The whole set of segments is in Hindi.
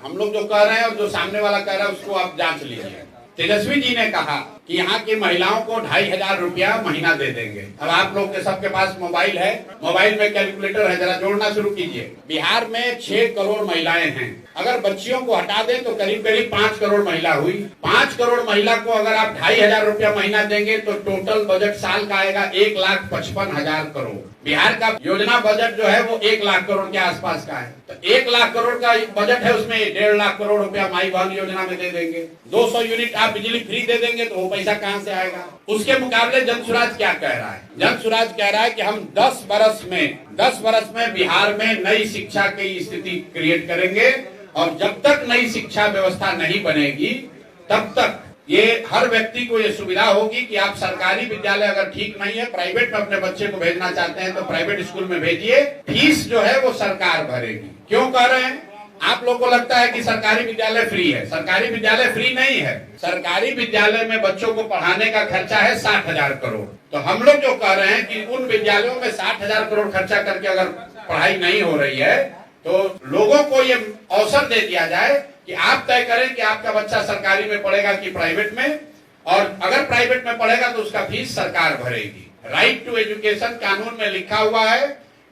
हम लोग जो कह रहे हैं और जो सामने वाला कह रहा है उसको आप जांच लीजिए। तेजस्वी जी ने कहा कि यहाँ की महिलाओं को 2500 रुपया महीना दे देंगे। अब आप लोग के सबके पास मोबाइल है, मोबाइल में कैलकुलेटर है, जरा जोड़ना शुरू कीजिए। बिहार में 6 करोड़ महिलाएं हैं। अगर बच्चियों को हटा दें तो करीब करीब 5 करोड़ महिला हुई। 5 करोड़ महिला को अगर आप 2500 रुपया महीना देंगे तो टोटल बजट साल का आएगा 1,55,000 करोड़। बिहार का योजना बजट जो है वो 1 लाख करोड़ के आसपास का है। तो 1 लाख करोड़ का बजट है, उसमें 1.5 लाख करोड़ रुपया माई बहन योजना में दे देंगे। 200 यूनिट आप बिजली फ्री दे देंगे तो वो पैसा कहां से आएगा? उसके मुकाबले जन स्वराज क्या कह रहा है? जन स्वराज कह रहा है कि हम 10 बरस में बिहार में नई शिक्षा की स्थिति क्रिएट करेंगे और जब तक नई शिक्षा व्यवस्था नहीं बनेगी तब तक ये हर व्यक्ति को ये सुविधा होगी कि आप सरकारी विद्यालय अगर ठीक नहीं है, प्राइवेट में अपने बच्चे को भेजना चाहते हैं तो प्राइवेट स्कूल में भेजिए, फीस जो है वो सरकार भरेगी। क्यों कह रहे हैं? आप लोगों को लगता है कि सरकारी विद्यालय फ्री है। सरकारी विद्यालय फ्री नहीं है। सरकारी विद्यालय में बच्चों को पढ़ाने का खर्चा है 60,000 करोड़। तो हम लोग जो कह रहे हैं कि उन विद्यालयों में 60,000 करोड़ खर्चा करके अगर पढ़ाई नहीं हो रही है तो लोगों को ये अवसर दे दिया जाए कि आप तय करें कि आपका बच्चा सरकारी में पढ़ेगा कि प्राइवेट में, और अगर प्राइवेट में पढ़ेगा तो उसका फीस सरकार भरेगी। राइट टू एजुकेशन कानून में लिखा हुआ है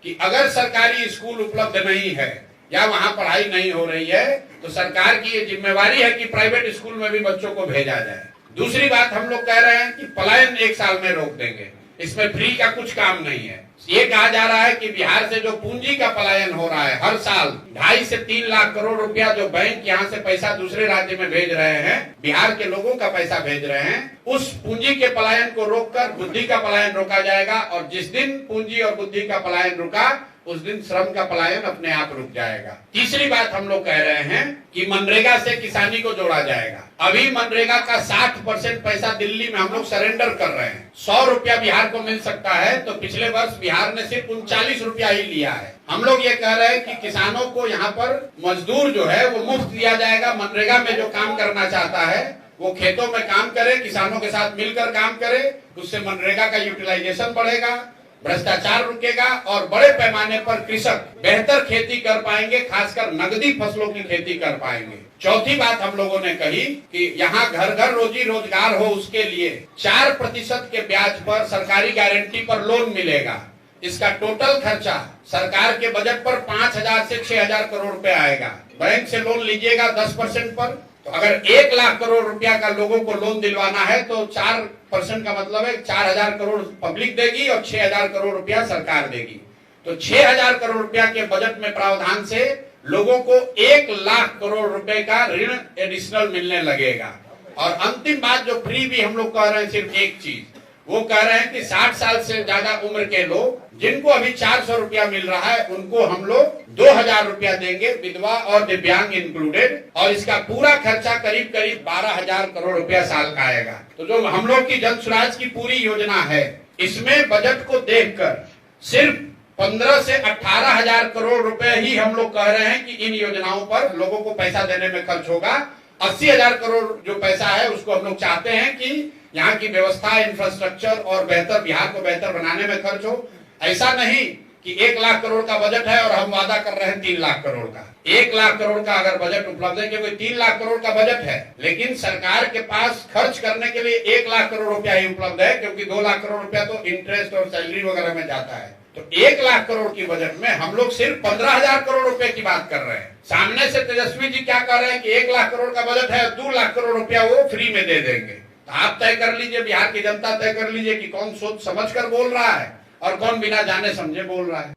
कि अगर सरकारी स्कूल उपलब्ध नहीं है या वहां पढ़ाई नहीं हो रही है तो सरकार की ये जिम्मेवारी है कि प्राइवेट स्कूल में भी बच्चों को भेजा जाए। दूसरी बात हम लोग कह रहे हैं कि पलायन 1 साल में रोक देंगे। इसमें फ्री का कुछ काम नहीं है। ये कहा जा रहा है कि बिहार से जो पूंजी का पलायन हो रहा है हर साल 2.5 से 3 लाख करोड़ रुपया जो बैंक यहाँ से पैसा दूसरे राज्य में भेज रहे हैं, बिहार के लोगों का पैसा भेज रहे हैं, उस पूंजी के पलायन को रोककर बुद्धि का पलायन रोका जाएगा। और जिस दिन पूंजी और बुद्धि का पलायन रुका उस दिन श्रम का पलायन अपने आप रुक जाएगा। तीसरी बात हम लोग कह रहे हैं कि मनरेगा से किसानी को जोड़ा जाएगा। अभी मनरेगा का 60% पैसा दिल्ली में हम लोग सरेंडर कर रहे हैं। 100 रुपया बिहार को मिल सकता है तो पिछले वर्ष बिहार ने सिर्फ 39 रुपया ही लिया है। हम लोग ये कह रहे हैं कि किसानों को यहाँ पर मजदूर जो है वो मुफ्त दिया जाएगा। मनरेगा में जो काम करना चाहता है वो खेतों में काम करे, किसानों के साथ मिलकर काम करे, उससे मनरेगा का यूटिलाइजेशन बढ़ेगा, भ्रष्टाचार रुकेगा और बड़े पैमाने पर कृषक बेहतर खेती कर पाएंगे, खासकर नगदी फसलों की खेती कर पाएंगे। चौथी बात हम लोगों ने कही कि यहाँ घर घर रोजी रोजगार हो, उसके लिए 4% के ब्याज पर सरकारी गारंटी पर लोन मिलेगा। इसका टोटल खर्चा सरकार के बजट पर 5,000 से 6,000 करोड़ रुपए आएगा। बैंक से लोन लीजिएगा 10% पर, तो अगर 1 लाख करोड़ रुपया का लोगों को लोन दिलवाना है तो 4% का मतलब है 4,000 करोड़ पब्लिक देगी और 6,000 करोड़ रुपया सरकार देगी। तो 6,000 करोड़ रुपया के बजट में प्रावधान से लोगों को 1 लाख करोड़ रुपए का ऋण एडिशनल मिलने लगेगा। और अंतिम बात जो फ्री भी हम लोग कह रहे हैं, सिर्फ एक चीज वो कह रहे हैं कि 60 साल से ज्यादा उम्र के लोग जिनको अभी 400 रुपया मिल रहा है उनको हम लोग 2,000 रुपया देंगे, विधवा और दिव्यांग इंक्लूडेड, और इसका पूरा खर्चा करीब करीब 12,000 करोड़ रुपया साल का आएगा। तो जो हम लोग की जन स्वराज की पूरी योजना है इसमें बजट को देखकर सिर्फ 15 से 18,000 करोड़ रुपए ही हम लोग कह रहे हैं कि इन योजनाओं पर लोगों को पैसा देने में खर्च होगा। 80,000 करोड़ जो पैसा है उसको हम लोग चाहते हैं कि यहाँ की व्यवस्था, इंफ्रास्ट्रक्चर और बेहतर बिहार को बेहतर बनाने में खर्च हो। ऐसा नहीं कि 1 लाख करोड़ का बजट है और हम वादा कर रहे हैं 3 लाख करोड़ का। 1 लाख करोड़ का अगर बजट उपलब्ध है, क्योंकि 3 लाख करोड़ का बजट है लेकिन सरकार के पास खर्च करने के लिए 1 लाख करोड़ रुपया ही उपलब्ध है, क्योंकि 2 लाख करोड़ रुपया तो इंटरेस्ट और सैलरी वगैरह में जाता है। तो 1 लाख करोड़ की बजट में हम लोग सिर्फ 15,000 करोड़ रुपए की बात कर रहे हैं। सामने से तेजस्वी जी क्या कर रहे हैं कि 1 लाख करोड़ का बजट है, 2 लाख करोड़ रुपया वो फ्री में दे देंगे। तो आप तय कर लीजिए, बिहार की जनता तय कर लीजिए कि कौन सोच समझ कर बोल रहा है और कौन बिना जाने समझे बोल रहा है।